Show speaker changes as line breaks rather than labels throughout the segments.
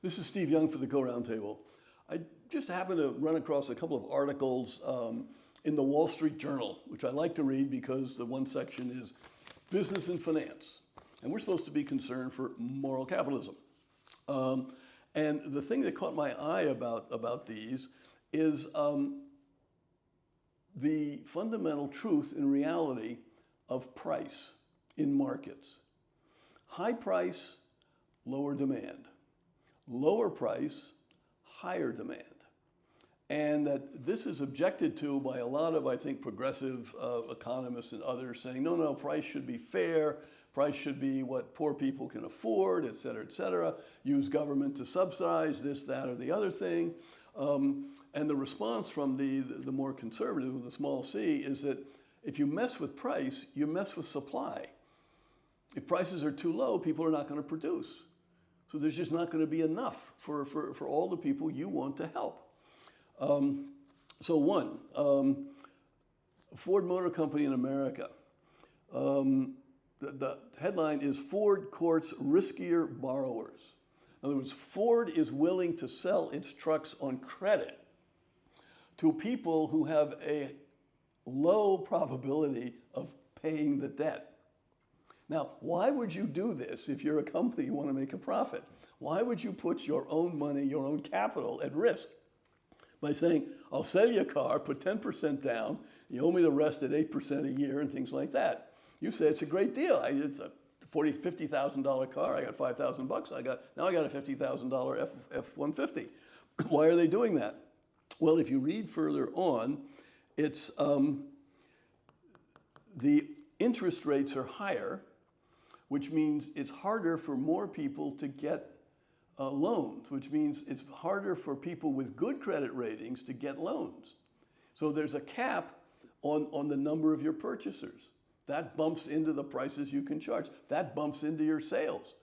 This is Steve Young for the Go Roundtable. I just happened to run across a couple of articles in the Wall Street Journal, which I like to read because the one section is business and finance. And we're supposed to be concerned for moral capitalism. And the thing that caught my eye about these is the fundamental truth and reality of price in markets. High price, lower demand. Lower price, higher demand. And that this is objected to by a lot of, I think, progressive economists and others saying, no, price should be fair, price should be what poor people can afford, et cetera, use government to subsidize this, that, or the other thing. And the response from the more conservative, the small c, is that if you mess with price, you mess with supply. If prices are too low, people are not going to produce. So there's just not going to be enough for all the people you want to help. Ford Motor Company in America. The headline is Ford courts riskier borrowers. In other words, Ford is willing to sell its trucks on credit to people who have a low probability of paying the debt. Now, why would you do this if you're a company you want to make a profit? Why would you put your own money, your own capital at risk by saying, I'll sell you a car, put 10% down, you owe me the rest at 8% a year and things like that. You say it's a great deal. It's a $50,000 car. I got $5,000. Now I got a $50,000 F-150. Why are they doing that? Well, if you read further on, it's the interest rates are higher, which means it's harder for more people to get loans, which means it's harder for people with good credit ratings to get loans. So there's a cap on the number of your purchasers. That bumps into the prices you can charge. That bumps into your sales.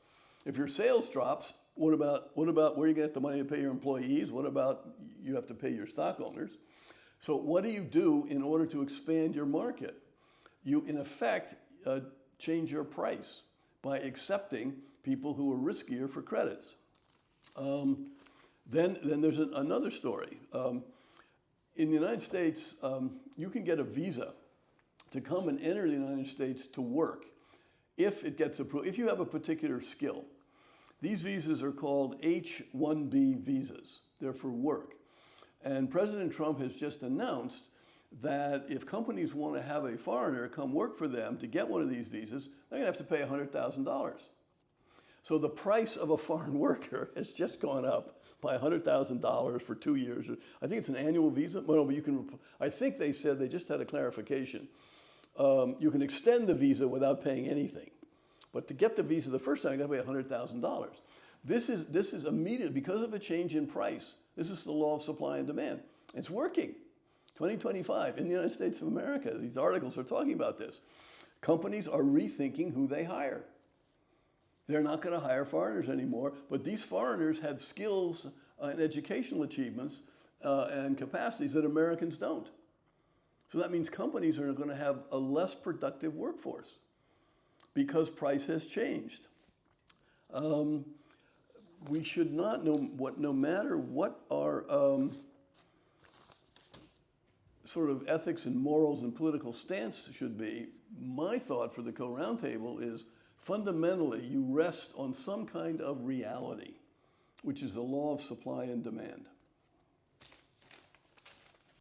If your sales drops, what about where you get the money to pay your employees? What about you have to pay your stock owners? So what do you do in order to expand your market? You, in effect, change your price by accepting people who are riskier for credits. Then there's another story. In the United States, you can get a visa to come and enter the United States to work if it gets approved, if you have a particular skill. These visas are called H-1B visas. They're for work. And President Trump has just announced that if companies want to have a foreigner come work for them to get one of these visas, they're going to have to pay $100,000. So the price of a foreign worker has just gone up by $100,000 for 2 years. I think it's an annual visa. Well, no, but you can, I think they said, they just had a clarification. You can extend the visa without paying anything. But to get the visa the first time, you got to pay $100,000. This is immediate because of a change in price. This is the law of supply and demand. It's working. 2025 in the United States of America, these articles are talking about this. Companies are rethinking who they hire. They're not going to hire foreigners anymore, but these foreigners have skills and educational achievements and capacities that Americans don't. So that means companies are going to have a less productive workforce because price has changed. We should not no matter what our sort of ethics and morals and political stance should be, my thought for the Co-Roundtable is fundamentally you rest on some kind of reality, which is the law of supply and demand.